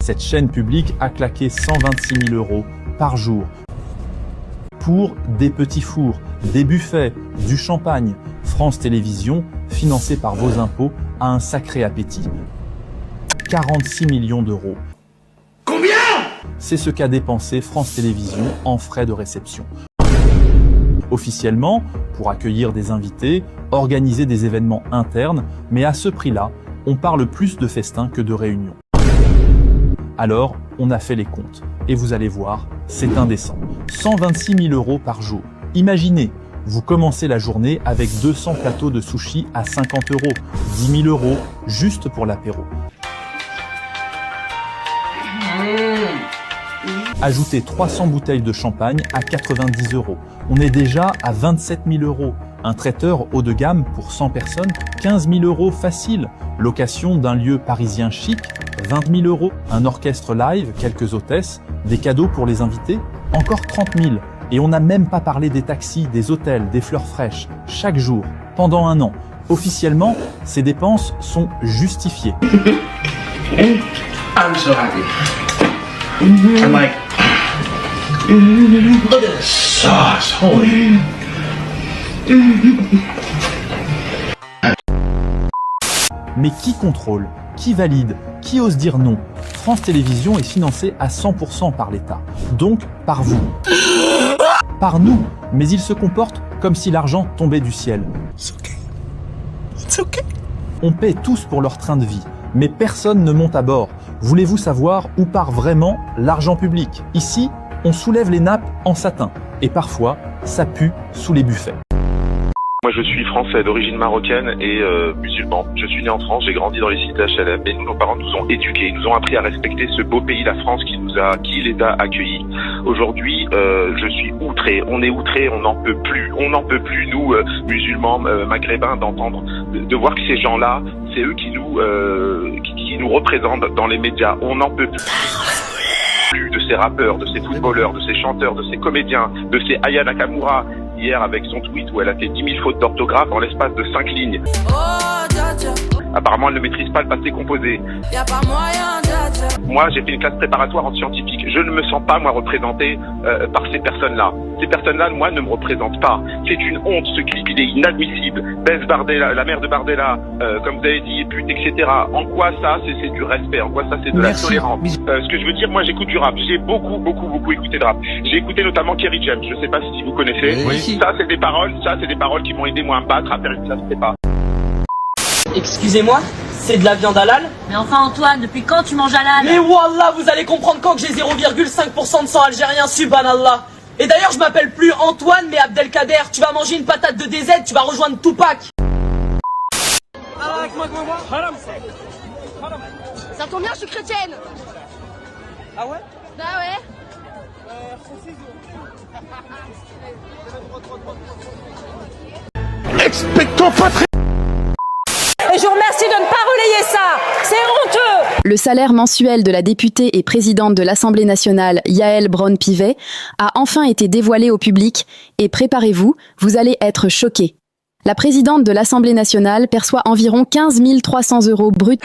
Cette chaîne publique a claqué 126 000 € par jour pour des petits fours, des buffets, du champagne. France Télévisions, financée par vos impôts, a un sacré appétit. 46 millions d'euros. Combien? C'est ce qu'a dépensé France Télévisions en frais de réception. Officiellement, pour accueillir des invités, organiser des événements internes, mais à ce prix-là, on parle plus de festins que de réunions. Alors, on a fait les comptes, et vous allez voir, c'est indécent. 126 000 € par jour. Imaginez, vous commencez la journée avec 200 plateaux de sushis à 50 €, 10 000 € juste pour l'apéro. Ajoutez 300 bouteilles de champagne à 90 €. On est déjà à 27 000 €. Un traiteur haut de gamme pour 100 personnes, 15 000 € facile. Location d'un lieu parisien chic, 20 000 €. Un orchestre live, quelques hôtesses, des cadeaux pour les invités, encore 30 000. Et on n'a même pas parlé des taxis, des hôtels, des fleurs fraîches, chaque jour, pendant un an. Officiellement, ces dépenses sont justifiées. I'm so happy. I'm like, look at the sauce, holy. Mais qui contrôle? Qui valide? Qui ose dire non? France Télévisions est financée à 100% par l'État, donc par vous. Par nous, mais il se comporte comme si l'argent tombait du ciel. It's okay. It's okay. On paie tous pour leur train de vie, mais personne ne monte à bord. Voulez-vous savoir où part vraiment l'argent public? Ici, on soulève les nappes en satin, et parfois, ça pue sous les buffets. Moi je suis français d'origine marocaine et musulman. Je suis né en France, j'ai grandi dans les cités HLM et nous, nos parents nous ont éduqués, ils nous ont appris à respecter ce beau pays, la France, qui les a accueillis. Aujourd'hui, je suis outré, on est outré, on n'en peut plus, nous, musulmans, maghrébins, d'entendre, de voir que ces gens-là, c'est eux qui nous représentent dans les médias. On n'en peut plus de ces rappeurs, de ces footballeurs, de ces chanteurs, de ces comédiens, de ces Aya Nakamura, hier avec son tweet où elle a fait 10 000 fautes d'orthographe en l'espace de 5 lignes. Apparemment, elle ne maîtrise pas le passé composé. Moi, j'ai fait une classe préparatoire en scientifique. Je ne me sens pas, moi, représenté par ces personnes-là. Ces personnes-là, moi, ne me représentent pas. C'est une honte. Ce clip, il est inadmissible. Bess Bardella, la mère de Bardella, comme vous avez dit, pute, etc. En quoi ça, c'est du respect? En quoi ça, c'est de la tolérance? Ce que je veux dire, moi, j'écoute du rap. J'ai beaucoup écouté de rap. J'ai écouté notamment Kerry James. Je sais pas si vous connaissez. Oui. Ça, c'est des paroles qui m'ont aidé, moi, à me battre, à faire une classe prépa. Excusez-moi, c'est de la viande halal? Mais enfin Antoine, depuis quand tu manges halal? Mais wallah, vous allez comprendre quand que j'ai 0,5% de sang algérien, subhanallah. Et d'ailleurs, je m'appelle plus Antoine, mais Abdelkader. Tu vas manger une patate de DZ, tu vas rejoindre Tupac. Ça tombe bien, je suis chrétienne. Ah ouais? Bah ouais. Expectons pas très. Et je vous remercie de ne pas relayer ça. C'est honteux. Le salaire mensuel de la députée et présidente de l'Assemblée nationale, Yaël Braun-Pivet, a enfin été dévoilé au public et préparez-vous, vous allez être choqués. La présidente de l'Assemblée nationale perçoit environ 15 300 € bruts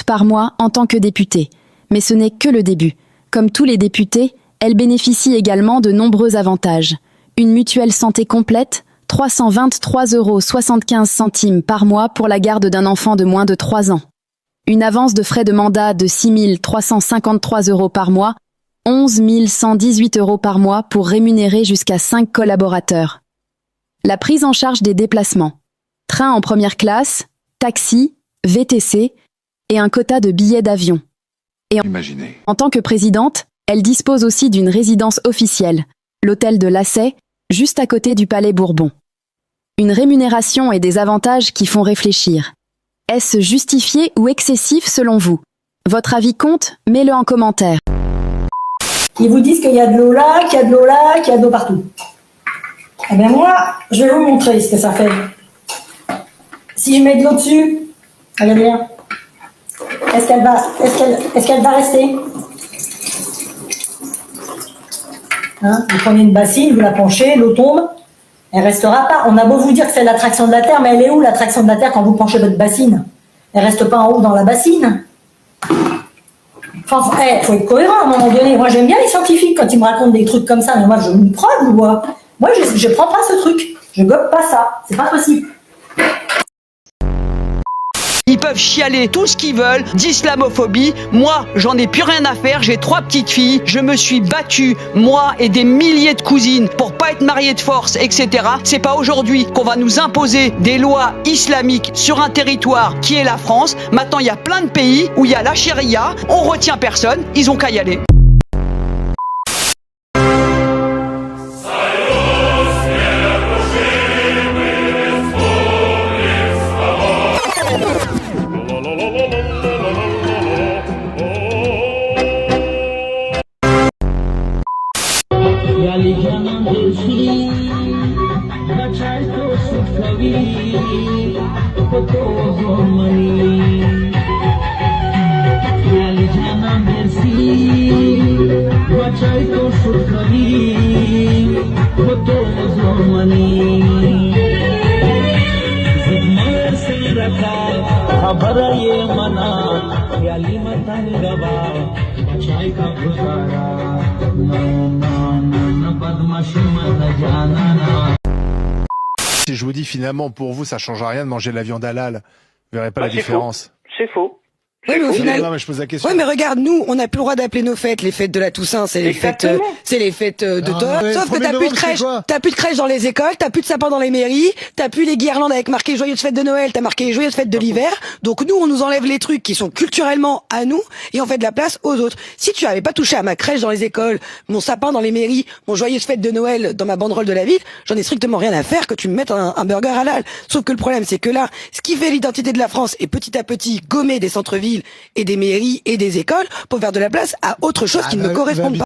par mois en tant que députée. Mais ce n'est que le début. Comme tous les députés, elle bénéficie également de nombreux avantages. Une mutuelle santé complète, 323,75 € par mois pour la garde d'un enfant de moins de 3 ans. Une avance de frais de mandat de 6 353 € par mois, 11 118 € par mois pour rémunérer jusqu'à 5 collaborateurs. La prise en charge des déplacements. Train en première classe, taxi, VTC et un quota de billets d'avion. Et en tant que présidente, elle dispose aussi d'une résidence officielle, l'hôtel de Lassay, juste à côté du Palais Bourbon. Une rémunération et des avantages qui font réfléchir. Est-ce justifié ou excessif selon vous? Votre avis compte, mets-le en commentaire. Ils vous disent qu'il y a de l'eau là, qu'il y a de l'eau là, qu'il y a de l'eau partout. Eh bien moi, je vais vous montrer ce que ça fait. Si je mets de l'eau dessus, regardez bien. Est-ce qu'elle va rester? Hein, vous prenez une bassine, vous la penchez, l'eau tombe, elle restera pas. On a beau vous dire que c'est l'attraction de la Terre, mais elle est où l'attraction de la Terre quand vous penchez votre bassine? Elle reste pas en haut dans la bassine. Enfin, faut être cohérent à un moment donné. Moi, j'aime bien les scientifiques quand ils me racontent des trucs comme ça, mais moi, je me preuve, moi. Moi, je prends pas ce truc. Je gobe pas ça. C'est pas possible. Ils peuvent chialer tout ce qu'ils veulent d'islamophobie. Moi, j'en ai plus rien à faire. J'ai 3 petites filles. Je me suis battue, moi et des milliers de cousines, pour pas être mariée de force, etc. C'est pas aujourd'hui qu'on va nous imposer des lois islamiques sur un territoire qui est la France. Maintenant, il y a plein de pays où il y a la charia. On retient personne. Ils ont qu'à y aller. Si je vous dis finalement pour vous ça change rien de manger de la viande halal, vous verrez pas la c'est différence. C'est faux. Oui, mais au final. Non, mais je pose la question. Ouais, mais regarde, nous, on n'a plus le droit d'appeler nos fêtes les fêtes de la Toussaint, c'est les fêtes de Thor. Sauf que t'as plus de crèche, dans les écoles, t'as plus de sapin dans les mairies, t'as plus les guirlandes avec marqué joyeuses fêtes de Noël, t'as marqué joyeuses fêtes de l'hiver. Donc nous, on nous enlève les trucs qui sont culturellement à nous et on fait de la place aux autres. Si tu avais pas touché à ma crèche dans les écoles, mon sapin dans les mairies, mon joyeuse fête de Noël dans ma banderole de la ville, j'en ai strictement rien à faire que tu me mettes un burger halal. Sauf que le problème, c'est que là, ce qui fait l'identité de la France est petit à petit gommé des centres-villes et des mairies et des écoles pour faire de la place à autre chose qui ne correspond pas.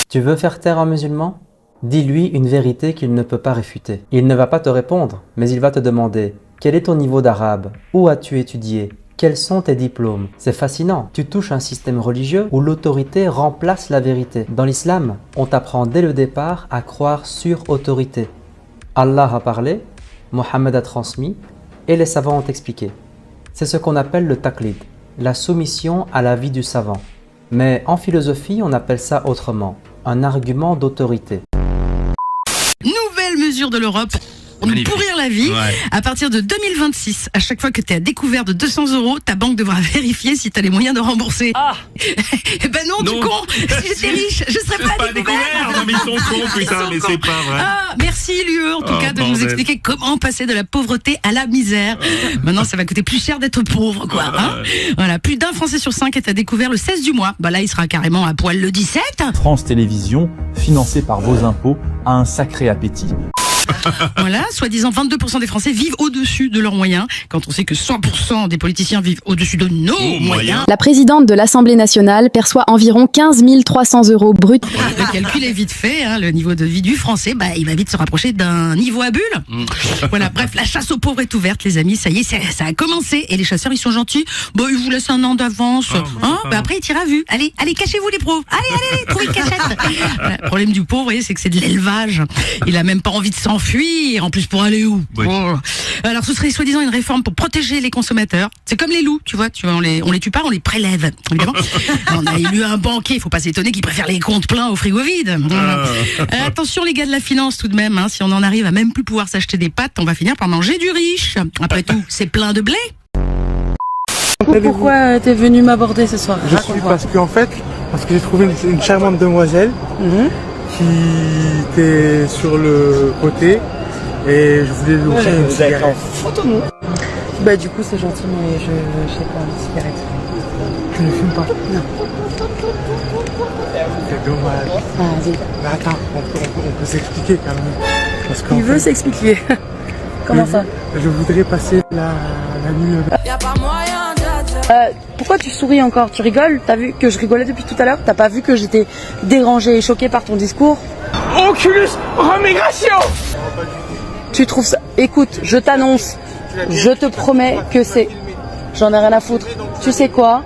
Tu veux faire taire un musulman? Dis-lui une vérité qu'il ne peut pas réfuter. Il ne va pas te répondre, mais il va te demander « Quel est ton niveau d'arabe? Où as-tu étudié? Quels sont tes diplômes ?» C'est fascinant. Tu touches un système religieux où l'autorité remplace la vérité. Dans l'islam, on t'apprend dès le départ à croire sur autorité. Allah a parlé, Mohammed a transmis et les savants ont expliqué. C'est ce qu'on appelle le taqlid, la soumission à l'avis du savant. Mais en philosophie, on appelle ça autrement, un argument d'autorité. Nouvelle mesure de l'Europe pour nous pourrir la vie. Ouais. À partir de 2026, à chaque fois que tu es à découvert de 200 €, ta banque devra vérifier si tu as les moyens de rembourser. Ah eh ben non, du con. Si j'étais riche, je serais pas à découvert. Non mais ils sont cons, putain, mais c'est pas vrai. Ah, merci l'UE en tout cas de nous expliquer comment passer de la pauvreté à la misère. Maintenant, ça va coûter plus cher d'être pauvre, quoi. Hein voilà, plus d'un Français sur 5 est à découvert le 16 du mois. Bah là, il sera carrément à poil le 17. France Télévisions, financée par vos impôts, a un sacré appétit. Voilà, soi-disant 22% des Français vivent au-dessus de leurs moyens, quand on sait que 100% des politiciens vivent au-dessus de nos moyens. La présidente de l'Assemblée nationale perçoit environ 15 300 € bruts. Le calcul est vite fait, hein, le niveau de vie du Français, bah, il va vite se rapprocher d'un niveau à bulle. Voilà, bref, la chasse aux pauvres est ouverte, les amis, ça y est, ça a commencé, et les chasseurs, ils sont gentils, bah, ils vous laissent un an d'avance, bah, après, il tire à vue. Allez, cachez-vous les pros, allez, trouvez une cachette. Voilà, le problème du pauvre, vous voyez, c'est que c'est de l'élevage. Il a même pas envie de s'enfuir, en plus pour aller où? Alors ce serait soi-disant une réforme pour protéger les consommateurs. C'est comme les loups, tu vois, on les tue pas, on les prélève, évidemment. On a élu un banquier, il faut pas s'étonner qu'il préfère les comptes pleins au frigo vide. Attention les gars de la finance tout de même, hein, si on en arrive à même plus pouvoir s'acheter des pâtes, on va finir par manger du riche. Après tout, c'est plein de blé. Pourquoi t'es venu m'aborder ce soir? Je suis parce que j'ai trouvé une charmante demoiselle qui était sur le côté et je voulais lui offrir une cigarette. Photo-nous. Bah du coup c'est gentil mais je sais pas, une cigarette. Tu ne fumes pas? Non. C'est dommage. Vas-y. Mais attends, on peut s'expliquer quand même. Parce Il veut s'expliquer. Comment ça? Je voudrais passer la nuit avec. Pourquoi tu souris encore? Tu rigoles? T'as vu que je rigolais depuis tout à l'heure? T'as pas vu que j'étais dérangée et choquée par ton discours? Oculus Remigration! Tu trouves ça? Écoute, je t'annonce, je te promets que c'est... J'en ai rien à foutre. Tu sais quoi?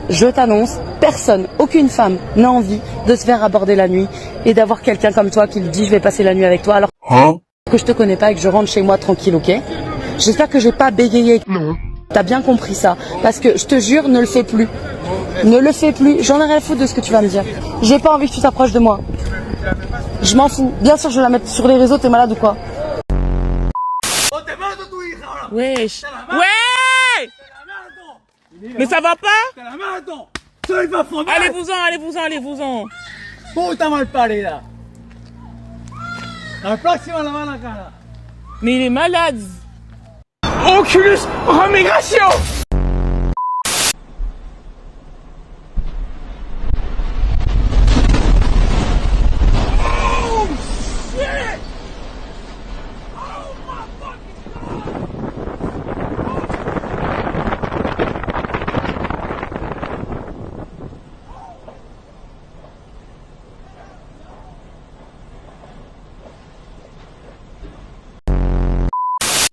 Je t'annonce, personne, aucune femme n'a envie de se faire aborder la nuit et d'avoir quelqu'un comme toi qui lui dit je vais passer la nuit avec toi alors que je te connais pas et que je rentre chez moi tranquille, ok? J'espère que j'ai pas bégayé. Non. T'as bien compris ça, parce que je te jure, ne le fais plus. Ne le fais plus. J'en ai rien à foutre de ce que tu vas me dire. J'ai pas envie que tu t'approches de moi. Je m'en fous. Bien sûr, je vais la mettre sur les réseaux. T'es malade ou quoi? Wesh. Ouais. Mais ça va pas? Allez-vous-en. Puta mal parida. La próxima la van a cara. Mais il est malade. Oculus Remigration.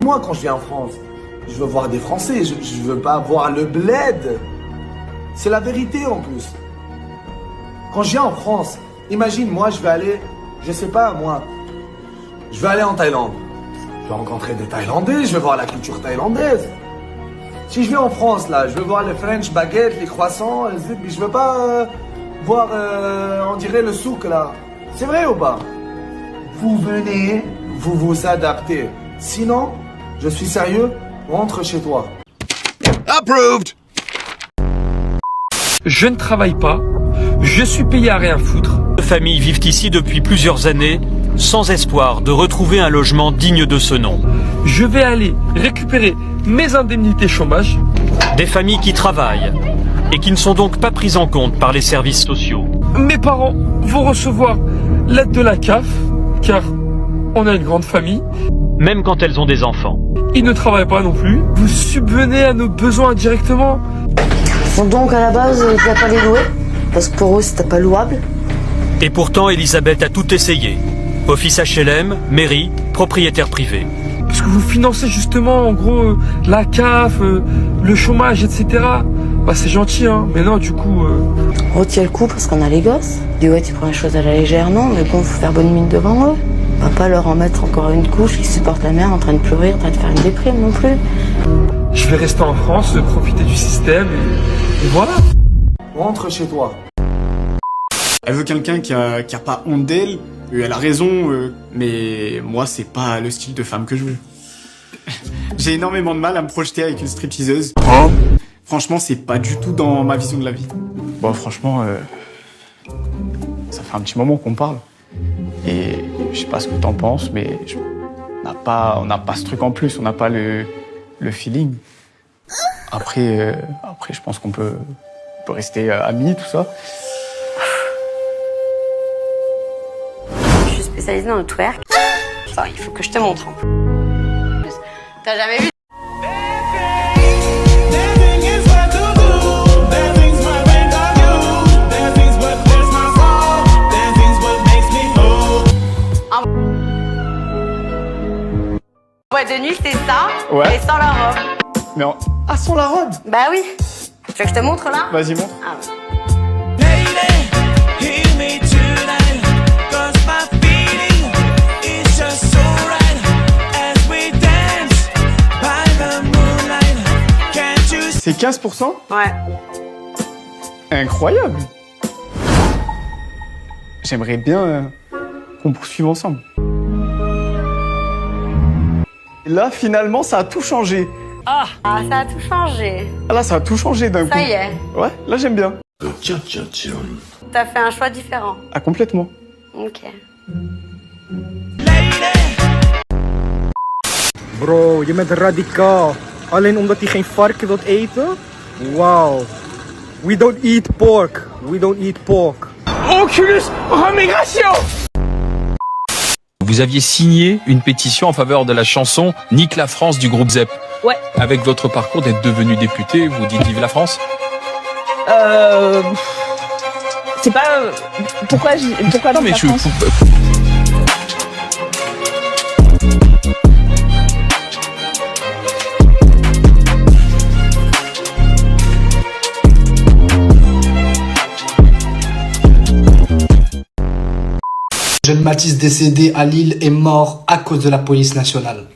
Moi, quand je viens en France, je veux voir des Français, je veux pas voir le bled. C'est la vérité en plus. Quand je viens en France, imagine, moi, je vais aller, je sais pas, moi, je vais aller en Thaïlande. Je vais rencontrer des Thaïlandais, je vais voir la culture thaïlandaise. Si je vais en France, là, je veux voir les French baguettes, les croissants, je veux pas voir, on dirait, le souk, là. C'est vrai ou pas? Vous venez, vous vous adaptez. Sinon, je suis sérieux, rentre chez toi. Approved. Je ne travaille pas, je suis payé à rien foutre. Les familles vivent ici depuis plusieurs années, sans espoir de retrouver un logement digne de ce nom. Je vais aller récupérer mes indemnités chômage. Des familles qui travaillent et qui ne sont donc pas prises en compte par les services sociaux. Mes parents vont recevoir l'aide de la CAF, car on a une grande famille. Même quand elles ont des enfants. Ils ne travaillent pas non plus. Vous subvenez à nos besoins directement. Donc à la base, tu vas pas les louer, parce que pour eux c'était pas louable. Et pourtant, Elisabeth a tout essayé. Office HLM, mairie, propriétaire privé. Parce que vous financez justement, en gros, la CAF, le chômage, etc. Bah c'est gentil, hein. Mais non, du coup... Retiens le coup parce qu'on a les gosses. Dis ouais, tu prends les choses à la légère, non, mais bon, faut faire bonne mine devant eux. On va pas leur en mettre encore une couche qui supporte la mère en train de pleurer, en train de faire une déprime non plus. Je vais rester en France, profiter du système, et voilà. Rentre chez toi. Elle veut quelqu'un qui a pas honte d'elle, elle a raison, mais moi c'est pas le style de femme que je veux. J'ai énormément de mal à me projeter avec une stripteaseuse. Franchement, c'est pas du tout dans ma vision de la vie. Bon, franchement, ça fait un petit moment qu'on parle. Et je sais pas ce que t'en penses, mais on n'a pas ce truc en plus, on n'a pas le feeling. Après, je pense qu'on peut rester amis, tout ça. Je suis spécialisée dans le twerk. Enfin, il faut que je te montre en plus. T'as jamais vu? Ouais, de nuit, c'est ça, ouais. Et sans la robe. Mais ah, sans la robe? Bah oui. Tu veux que je te montre là? Vas-y, montre. Ah ouais. C'est 15%? Ouais. Incroyable. J'aimerais bien qu'on poursuive ensemble. Et là, finalement, ça a tout changé. Ah, ça a tout changé. Ah là, ça a tout changé d'un coup. Ça y est. Ouais, là, j'aime bien. T'as fait un choix différent. Ah, complètement. Ok. Bro, je bent radicaal. Alleen omdat hij geen varken wilt eten? Wow. We don't eat pork. We don't eat pork. Oculus Remigration. Vous aviez signé une pétition en faveur de la chanson Nique la France du groupe ZEP. Ouais. Avec votre parcours d'être devenu député, vous dites vive la France? C'est pas... Pourquoi non, mais je... Jeune Mathis décédé à Lille est mort à cause de la police nationale.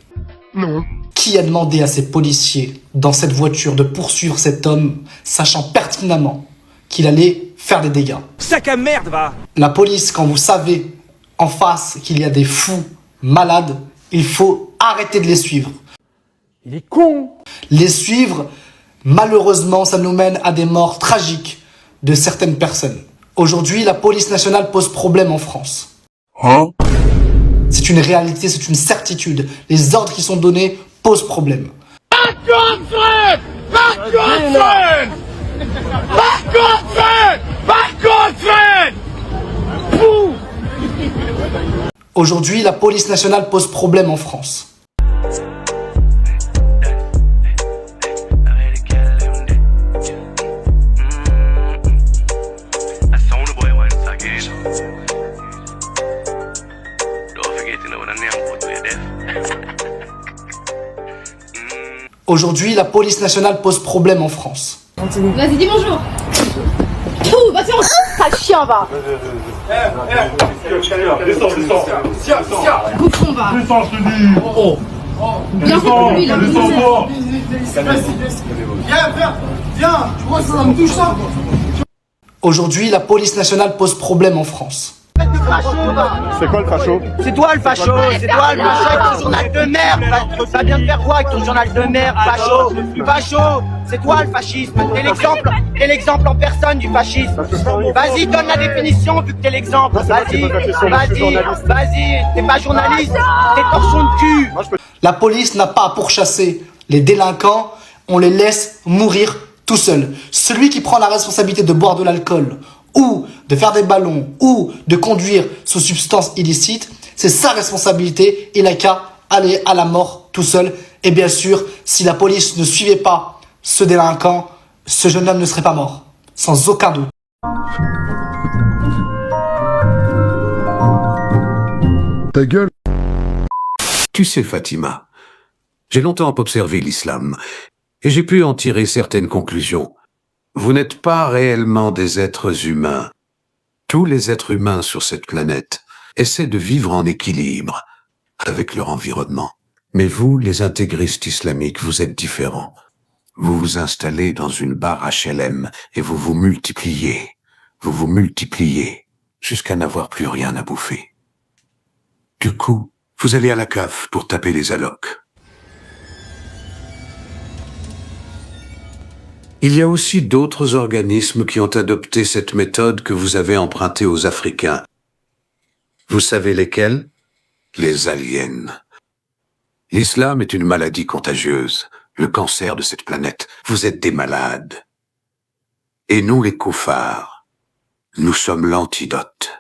Non. Qui a demandé à ces policiers dans cette voiture de poursuivre cet homme, sachant pertinemment qu'il allait faire des dégâts. Sac à merde, va! La police, quand vous savez en face qu'il y a des fous malades, il faut arrêter de les suivre. Il est con! Les suivre, malheureusement, ça nous mène à des morts tragiques de certaines personnes. Aujourd'hui, la police nationale pose problème en France. Hein? C'est une réalité, c'est une certitude. Les ordres qui sont donnés posent problème. Aujourd'hui, la police nationale pose problème en France. Aujourd'hui, la police nationale pose problème en France. Vas-y, dis bonjour. Ouh, va faire un chien, va. Descends. Bouffon, va. Descends, je te dis. Oh. Bien fait pour lui, là. Descends. Viens, tu vois, ça me touche ça. Aujourd'hui, la police nationale pose problème en France. C'est quoi le facho? C'est toi le facho, c'est toi le facho avec ton journal de merde. Ça vient de faire quoi avec ton journal de merde, facho? Facho, c'est toi le fascisme. T'es l'exemple en personne du fascisme. Vas-y, donne la définition vu que t'es l'exemple. Vas-y, t'es pas journaliste, t'es torchon de cul. La police n'a pas à pourchasser les délinquants, on les laisse mourir tout seuls. Celui qui prend la responsabilité de boire de l'alcool, ou de faire des ballons, ou de conduire sous substance illicite, c'est sa responsabilité, il n'a qu'à aller à la mort tout seul. Et bien sûr, si la police ne suivait pas ce délinquant, ce jeune homme ne serait pas mort, sans aucun doute. Ta gueule. Tu sais, Fatima, j'ai longtemps observé l'islam, et j'ai pu en tirer certaines conclusions. Vous n'êtes pas réellement des êtres humains. Tous les êtres humains sur cette planète essaient de vivre en équilibre avec leur environnement. Mais vous, les intégristes islamiques, vous êtes différents. Vous vous installez dans une barre HLM et vous vous multipliez. Vous vous multipliez jusqu'à n'avoir plus rien à bouffer. Du coup, vous allez à la CAF pour taper les allocs. Il y a aussi d'autres organismes qui ont adopté cette méthode que vous avez empruntée aux Africains. Vous savez lesquels? Les aliens. L'islam est une maladie contagieuse, le cancer de cette planète. Vous êtes des malades. Et nous, les koufars, nous sommes l'antidote.